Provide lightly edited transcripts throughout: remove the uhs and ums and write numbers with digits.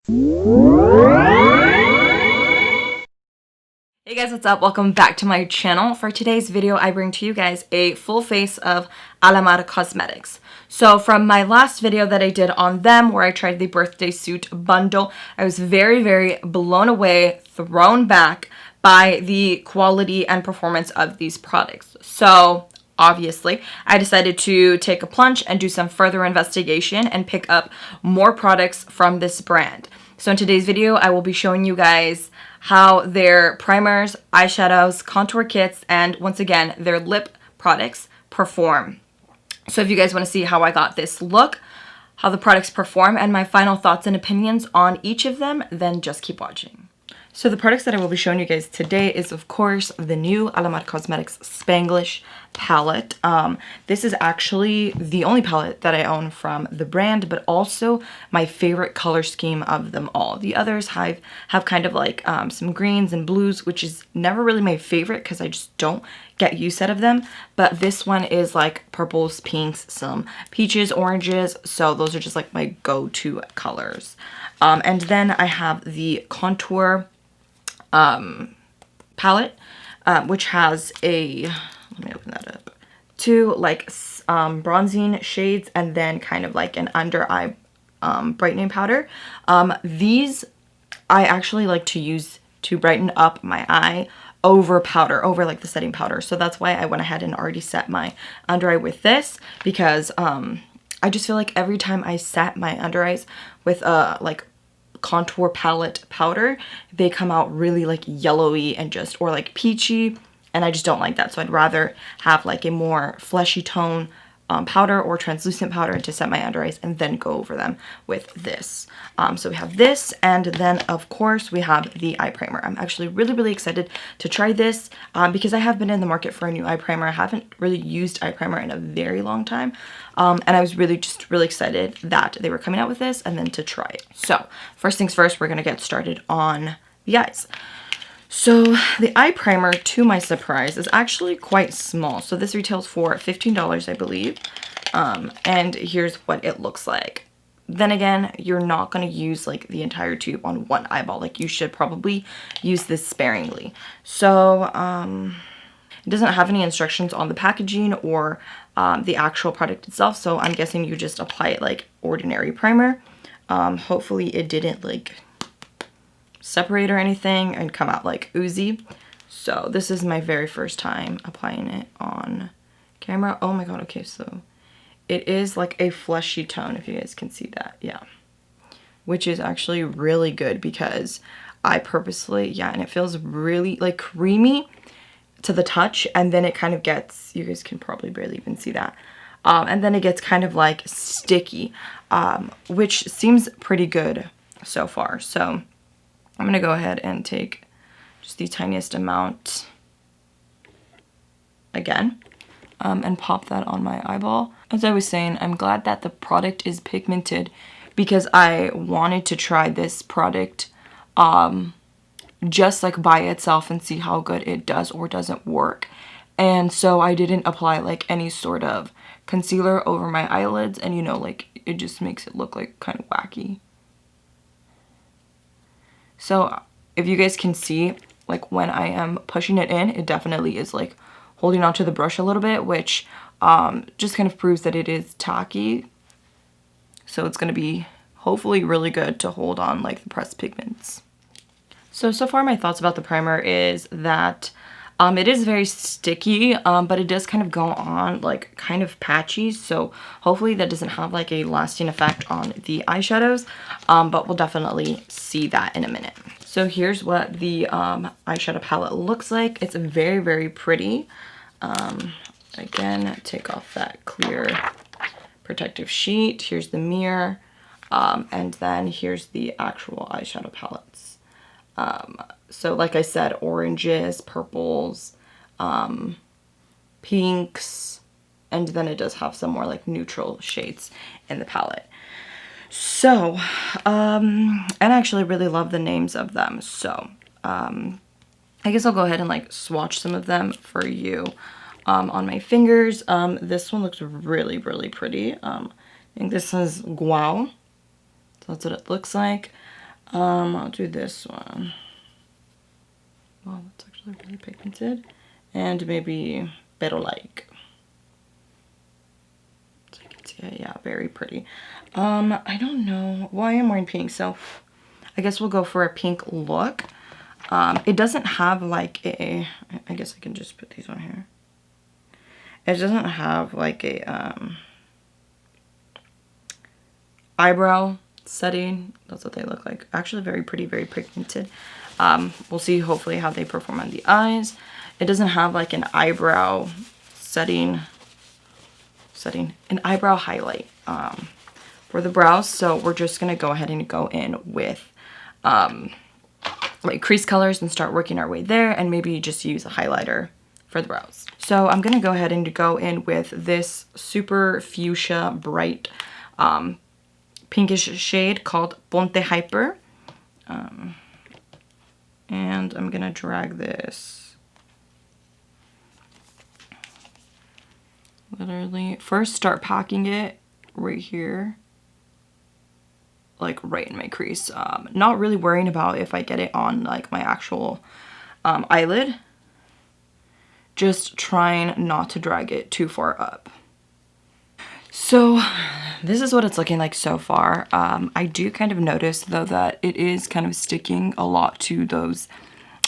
Hey guys, what's up? Welcome back to my channel. For today's video, I bring to you guys a full face of ALAMAR cosmetics. So from my last video that I did on them, where I tried the birthday suit bundle, I was very blown away, thrown back by the quality and performance of these products. So obviously, I decided to take a plunge and do some further investigation and pick up more products from this brand. So in today's video, I will be showing you guys how their primers, eyeshadows, contour kits, and once again, their lip products perform. So if you guys want to see how I got this look, how the products perform, and my final thoughts and opinions on each of them, then just keep watching. So the products that I will be showing you guys today is, of course, the new ALAMAR Cosmetics Spanglish palette. This is actually the only palette that I own from the brand, but also my favorite color scheme of them all. The others have kind of like some greens and blues, which is never really my favorite because I just don't get use out of them. But this one is like purples, pinks, some peaches, oranges. So those are just like my go-to colors. And then I have the contour palette, which has a, let me open that up, two like bronzing shades and then kind of like an under eye brightening powder. These I actually like to use to brighten up my eye over powder, over like the setting powder. So that's why I went ahead and already set my under eye with this, because I just feel like every time I set my under eyes with like contour palette powder, they come out really like yellowy and just, or like peachy, and I just don't like that. So I'd rather have like a more fleshy tone powder or translucent powder to set my under eyes and then go over them with this. So we have this, and then of course we have the eye primer. I'm actually really excited to try this because I have been in the market for a new eye primer. I haven't really used eye primer in a very long time, and I was really excited that they were coming out with this and then to try it. So first things first, we're gonna get started on the eyes. So the eye primer, to my surprise, is actually quite small. So this retails for $15, I believe. And here's what it looks like. Then again, you're not going to use like the entire tube on one eyeball. Like, you should probably use this sparingly. So it doesn't have any instructions on the packaging or the actual product itself. So I'm guessing you just apply it like ordinary primer. Hopefully it didn't like separate or anything and come out like oozy. So this is my very first time applying it on camera. Oh my god, okay, so it is like a fleshy tone, if you guys can see that. Yeah, which is actually really good because I purposely, yeah, and it feels really like creamy to the touch, and then it kind of gets, you guys can probably barely even see that, and then it gets kind of like sticky, which seems pretty good so far. So I'm going to go ahead and take just the tiniest amount again and pop that on my eyeball. As I was saying, I'm glad that the product is pigmented because I wanted to try this product just like by itself and see how good it does or doesn't work. And so I didn't apply like any sort of concealer over my eyelids, and you know, like it just makes it look like kind of wacky. So if you guys can see, like when I am pushing it in, it definitely is like holding onto the brush a little bit, which just kind of proves that it is tacky. So it's going to be hopefully really good to hold on like the pressed pigments. So far my thoughts about the primer is that it is very sticky, but it does kind of go on like kind of patchy. So hopefully that doesn't have like a lasting effect on the eyeshadows, but we'll definitely see that in a minute. So here's what the eyeshadow palette looks like. It's very pretty. Again, take off that clear protective sheet. Here's the mirror, and then here's the actual eyeshadow palettes. So like I said, oranges, purples, pinks, and then it does have some more like neutral shades in the palette. So, and I actually really love the names of them. So, I guess I'll go ahead and like swatch some of them for you on my fingers. This one looks really pretty. I think this is Guau. So that's what it looks like. I'll do this one. Wow, that's actually really pigmented. And maybe better like. So you can see it, yeah, very pretty. I don't know. Well, I am wearing pink, so I guess we'll go for a pink look. It doesn't have like a, I guess I can just put these on here. It doesn't have like a eyebrow setting. That's what they look like. Actually very pretty, very pigmented. We'll see hopefully how they perform on the eyes. It doesn't have like an eyebrow setting, an eyebrow highlight for the brows. So we're just gonna go ahead and go in with like crease colors and start working our way there, and maybe just use a highlighter for the brows. So I'm gonna go ahead and go in with this super fuchsia bright pinkish shade called Ponte Hyper. And I'm gonna drag this literally, first start packing it right here, like right in my crease. Not really worrying about if I get it on like my actual eyelid. Just trying not to drag it too far up. So this is what it's looking like so far. I do kind of notice though that it is kind of sticking a lot to those,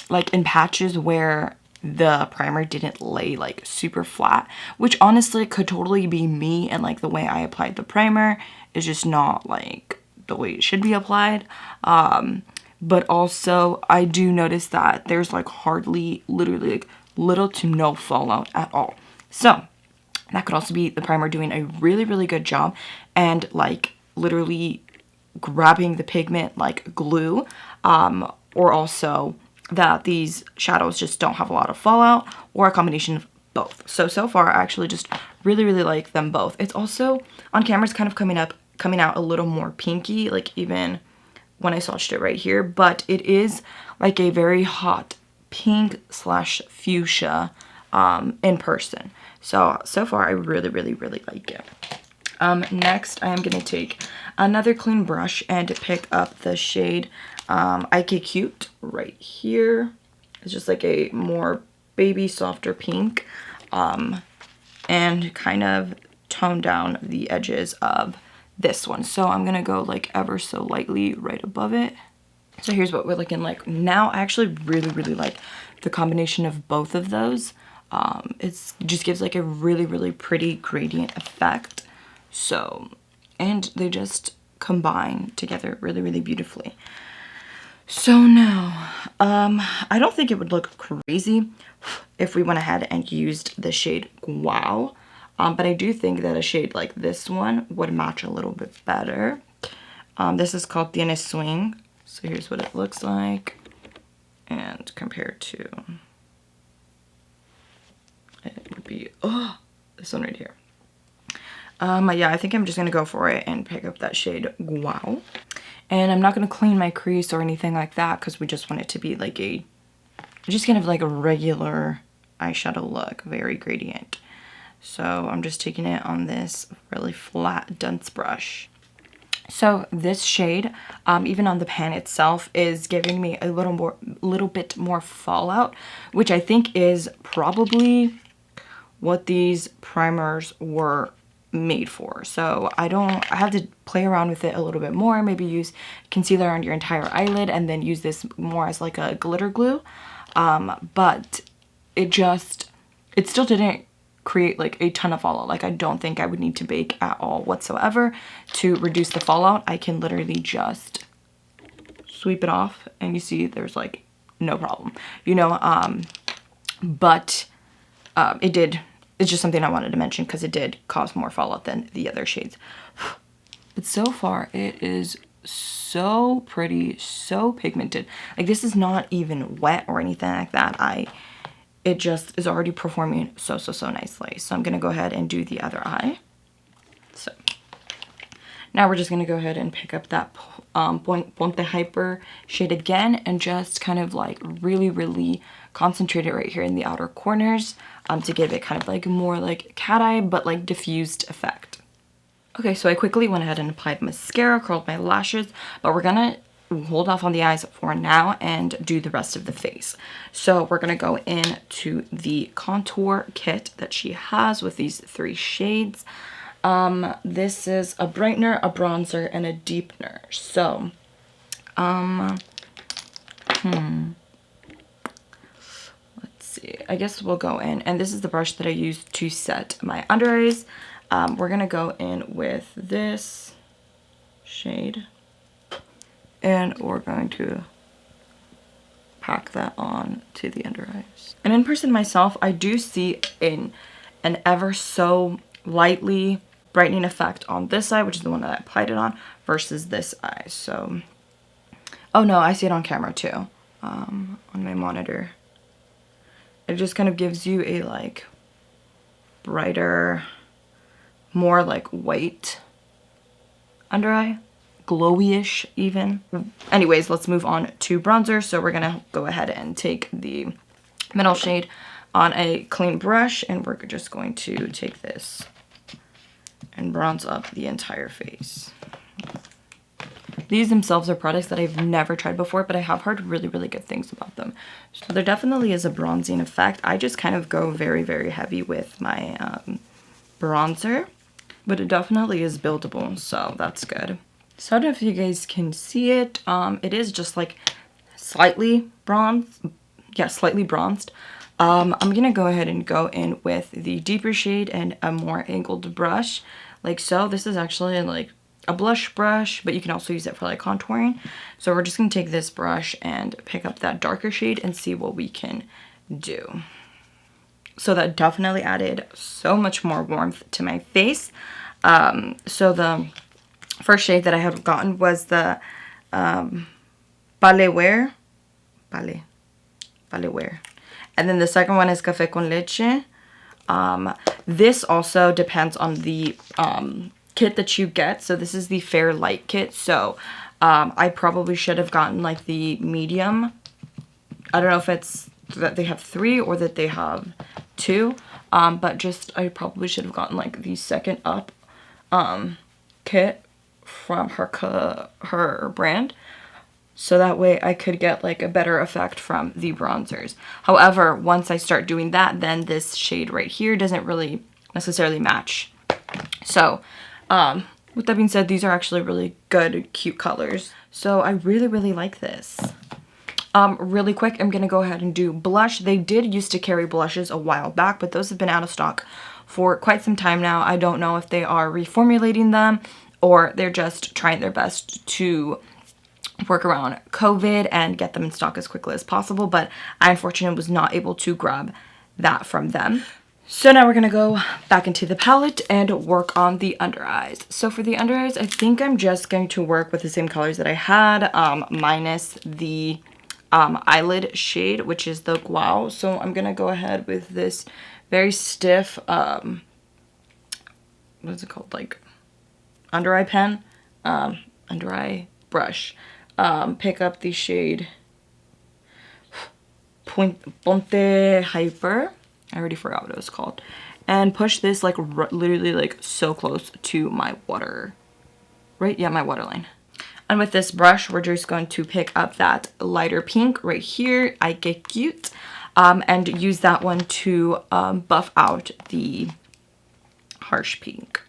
like in patches where the primer didn't lay like super flat, which honestly could totally be me and like the way I applied the primer is just not like the way it should be applied. But also I do notice that there's like hardly, literally like little to no fallout at all. So that could also be the primer doing a really, really good job and like literally grabbing the pigment like glue, or also that these shadows just don't have a lot of fallout, or a combination of both. So far I actually just really, really like them both. It's also on camera, it's kind of coming out a little more pinky, like even when I swatched it right here, but it is like a very hot pink slash fuchsia in person. So far I really, really, really like it. Next I am going to take another clean brush and pick up the shade IK Cute right here. It's just like a more baby softer pink, and kind of tone down the edges of this one. So I'm gonna go like ever so lightly right above it. So here's what we're looking like now. I actually really, really like the combination of both of those. It just gives like a really, really pretty gradient effect. So, and they just combine together really, really beautifully. So now, I don't think it would look crazy if we went ahead and used the shade Wow. But I do think that a shade like this one would match a little bit better. This is called Tiene Swing. So here's what it looks like. And compared to, it would be, oh, this one right here. Yeah, I think I'm just gonna go for it and pick up that shade Wow. And I'm not gonna clean my crease or anything like that because we just want it to be like a, just kind of like a regular eyeshadow look, very gradient. So I'm just taking it on this really flat dunce brush. So this shade, even on the pan itself, is giving me a little bit more fallout, which I think is probably what these primers were made for. So I have to play around with it a little bit more, maybe use concealer on your entire eyelid and then use this more as like a glitter glue. But it still didn't create like a ton of fallout. Like I don't think I would need to bake at all whatsoever to reduce the fallout. I can literally just sweep it off and you see there's like no problem, you know. But it's just something I wanted to mention because it did cause more fallout than the other shades. But so far it is so pretty, so pigmented. Like this is not even wet or anything like that. It just is already performing so nicely. So I'm gonna go ahead and do the other eye. So now we're just gonna go ahead and pick up that Ponte Hyper shade again and just kind of like really, really concentrate it right here in the outer corners to give it kind of like more like cat eye but like diffused effect. Okay, so I quickly went ahead and applied mascara, curled my lashes, but we're gonna hold off on the eyes for now and do the rest of the face. So we're going to go into the contour kit that she has with these 3 shades. This is a brightener, a bronzer, and a deepener. So, let's see. I guess we'll go in, and this is the brush that I use to set my under eyes. We're going to go in with this shade, and we're going to pack that on to the under eyes. And in person myself, I do see an ever so lightly brightening effect on this eye, which is the one that I applied it on, versus this eye. So, oh no, I see it on camera too, on my monitor. It just kind of gives you a like brighter, more like white under eye, glowy-ish even. Anyways, let's move on to bronzer. So we're gonna go ahead and take the middle shade on a clean brush, and we're just going to take this and bronze up the entire face. These themselves are products that I've never tried before, but I have heard really, really good things about them. So there definitely is a bronzing effect. I just kind of go very, very heavy with my bronzer, but it definitely is buildable, so that's good. So I don't know if you guys can see it. It is just like slightly bronzed. Yeah, slightly bronzed. I'm gonna go ahead and go in with the deeper shade and a more angled brush, like so. This is actually like a blush brush, but you can also use it for like contouring. So we're just gonna take this brush and pick up that darker shade and see what we can do. So that definitely added so much more warmth to my face. So the first shade that I have gotten was the Palette Wear. And then the second one is Café con Leche. This also depends on the kit that you get. So this is the Fair Light kit. So I probably should have gotten like the medium. I don't know if it's that they have 3 or that they have 2. But just I probably should have gotten like the second up kit from her brand. So that way I could get like a better effect from the bronzers. However, once I start doing that, then this shade right here doesn't really necessarily match. So with that being said, these are actually really good, cute colors. So I really, really like this. Really quick, I'm gonna go ahead and do blush. They did used to carry blushes a while back, but those have been out of stock for quite some time now. I don't know if they are reformulating them or they're just trying their best to work around COVID and get them in stock as quickly as possible, but I unfortunately was not able to grab that from them. So now we're gonna go back into the palette and work on the under eyes. So for the under eyes, I think I'm just going to work with the same colors that I had, minus the eyelid shade, which is the Wow. So I'm gonna go ahead with this very stiff, what is it called, like under eye pen, under eye brush. Pick up the shade Ponte Hyper. I already forgot what it was called. And push this like literally like so close to my water, right? Yeah, my waterline. And with this brush, we're just going to pick up that lighter pink right here, I Get Cute, and use that one to buff out the harsh pink.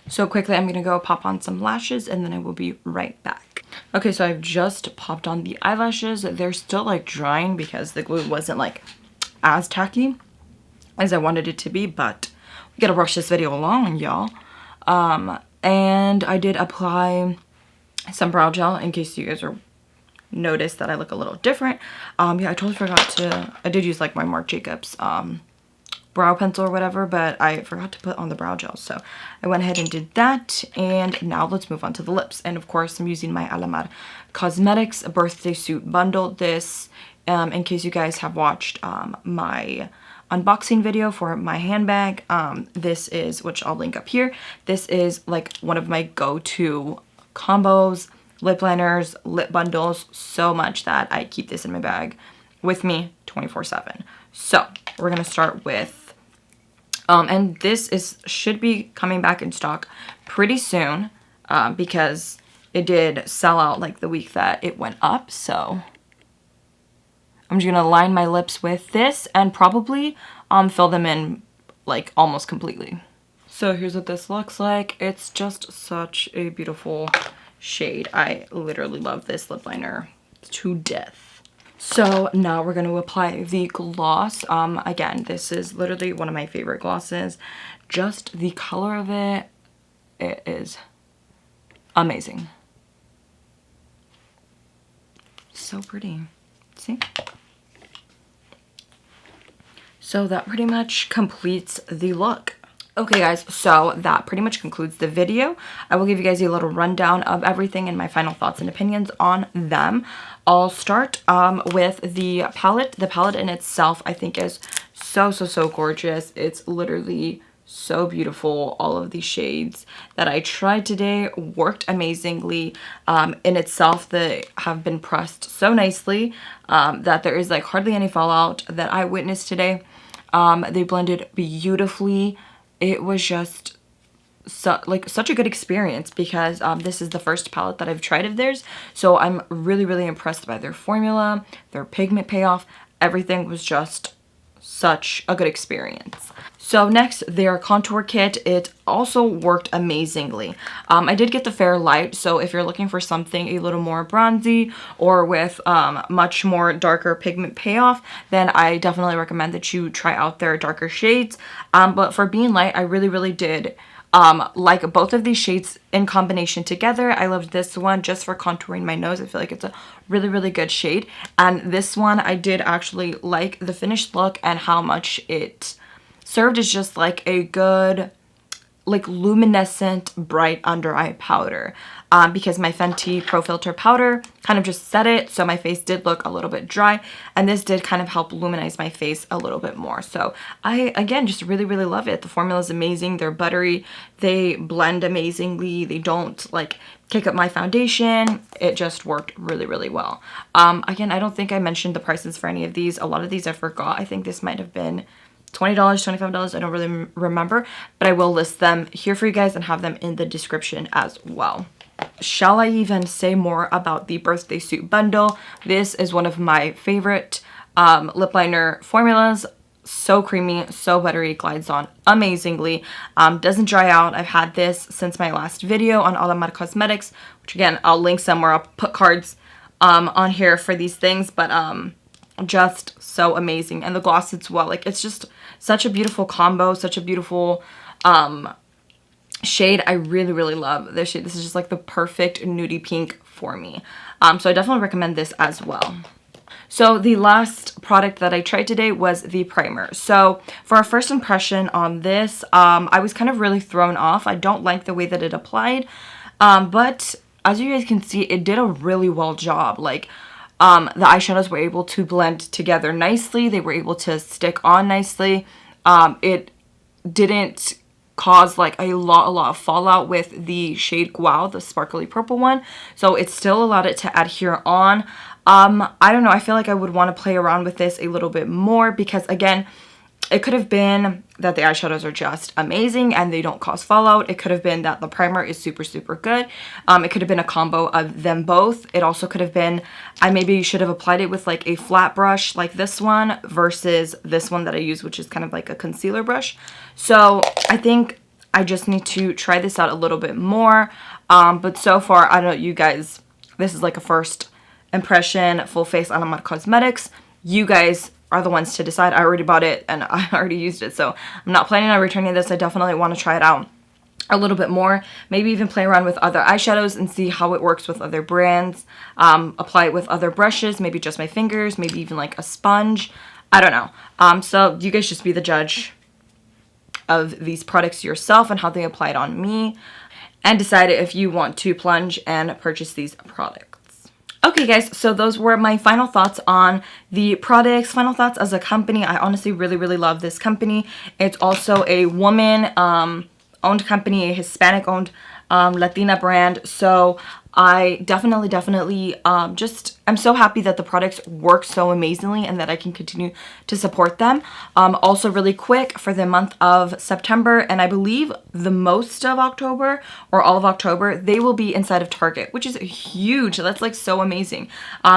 So quickly, I'm gonna go pop on some lashes and then I will be right back. Okay, so I've just popped on the eyelashes. They're still like drying because the glue wasn't like as tacky as I wanted it to be, but we gotta rush this video along, y'all. And I did apply some brow gel in case you guys are noticed that I look a little different. Yeah, I totally forgot to, I did use like my Marc Jacobs brow pencil or whatever, but I forgot to put on the brow gel, so I went ahead and did that. And now let's move on to the lips, and of course I'm using my ALAMAR Cosmetics birthday suit bundle. This in case you guys have watched my unboxing video for my handbag, this is, which I'll link up here, this is like one of my go-to combos, lip liners, lip bundles, so much that I keep this in my bag with me 24/7. So we're gonna start with and this should be coming back in stock pretty soon, because it did sell out like the week that it went up. So I'm just gonna line my lips with this and probably fill them in like almost completely. So here's what this looks like. It's just such a beautiful shade. I literally love this lip liner to death. So now we're going to apply the gloss. Again, this is literally one of my favorite glosses. Just the color of it, it is amazing. So pretty. See? So that pretty much completes the look. Okay guys, so that pretty much concludes the video. I will give you guys a little rundown of everything and my final thoughts and opinions on them. I'll start with the palette. The palette in itself I think is so gorgeous. It's literally so beautiful. All of these shades that I tried today worked amazingly. In itself, they have been pressed so nicely that there is like hardly any fallout that I witnessed today. They blended beautifully. It was just such a good experience because this is the first palette that I've tried of theirs. So I'm really impressed by their formula, their pigment payoff. Everything was just such a good experience. So next, their contour kit. It also worked amazingly. I did get the Fair Light, so if you're looking for something a little more bronzy or with much more darker pigment payoff, then I definitely recommend that you try out their darker shades. But for being light, I really did like both of these shades in combination together. I loved this one just for contouring my nose. I feel like it's a really good shade. And this one, I did actually like the finished look and how much it served as just like a good, like luminescent, bright under eye powder. Because my Fenty Pro Filter powder kind of just set it, so my face did look a little bit dry, and this did kind of help luminize my face a little bit more. So I, again, just really love it. The formula is amazing. They're buttery. They blend amazingly. They don't like kick up my foundation. It just worked really well. Again, I don't think I mentioned the prices for any of these. A lot of these I forgot. I think this might have been $20, $25, I don't really remember, but I will list them here for you guys and have them in the description as well. Shall I even say more about the birthday suit bundle? This is one of my favorite lip liner formulas. So creamy, so buttery, glides on amazingly, doesn't dry out. I've had this since my last video on ALAMAR Cosmetics, which again, I'll link somewhere. I'll put cards on here for these things, but just so amazing. And the gloss as well, like it's just such a beautiful combo, such a beautiful shade. I really love this shade. This is just like the perfect nudie pink for me. So I definitely recommend this as well. So the last product that I tried today was the primer. So for a first impression on this, I was kind of really thrown off. I don't like the way that it applied, but as you guys can see, it did a really well job. Like the eyeshadows were able to blend together nicely. They were able to stick on nicely. It didn't cause like a lot of fallout with the shade Guau, the sparkly purple one. So it still allowed it to adhere on. I don't know. I feel like I would want to play around with this a little bit more because again, it could have been that the eyeshadows are just amazing and they don't cause fallout. It could have been that the primer is super good. It could have been a combo of them both. It also could have been, I maybe should have applied it with like a flat brush like this one versus this one that I use, which is kind of like a concealer brush. So I think I just need to try this out a little bit more. But so far, I don't know, you guys, this is like a first impression, full face ALAMAR Cosmetics. You guys are the ones to decide. I already bought it and I already used it, so I'm not planning on returning this. I definitely want to try it out a little bit more, maybe even play around with other eyeshadows and see how it works with other brands, apply it with other brushes, maybe just my fingers, maybe even like a sponge. I don't know. So you guys just be the judge of these products yourself and how they applied on me, and decide if you want to plunge and purchase these products. Okay guys, so those were my final thoughts on the products, final thoughts as a company. I honestly really love this company. It's also a woman owned company, a Hispanic owned Latina brand. So I definitely just I'm so happy that the products work so amazingly and that I can continue to support them. Also really quick, for the month of September and I believe the most of October or all of October, they will be inside of Target, which is huge. That's like so amazing.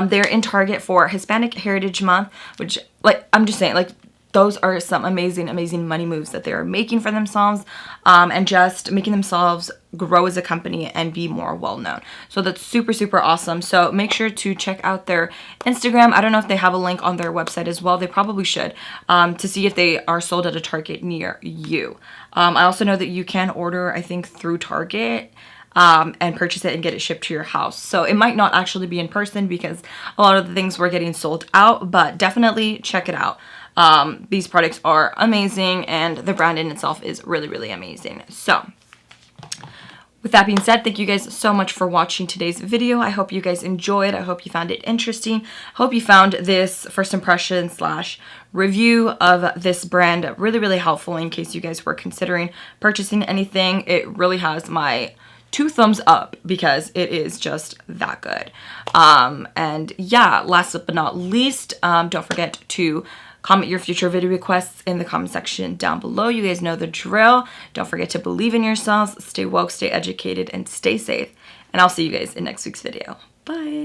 They're in Target for Hispanic Heritage Month, which, like, I'm just saying, like, those are some amazing money moves that they are making for themselves, and just making themselves grow as a company and be more well known. So that's super awesome. So make sure to check out their Instagram. I don't know if they have a link on their website as well. They probably should, to see if they are sold at a Target near you. I also know that you can order, I think, through Target, and purchase it and get it shipped to your house. So it might not actually be in person because a lot of the things were getting sold out, but definitely check it out. These products are amazing and the brand in itself is really amazing. So with that being said, thank you guys so much for watching today's video. I hope you guys enjoyed. I hope you found it interesting. I hope you found this first impression / review of this brand really helpful in case you guys were considering purchasing anything. It really has my 2 thumbs up because it is just that good. And yeah, last but not least, don't forget to comment your future video requests in the comment section down below. You guys know the drill. Don't forget to believe in yourselves, stay woke, stay educated, and stay safe. And I'll see you guys in next week's video. Bye.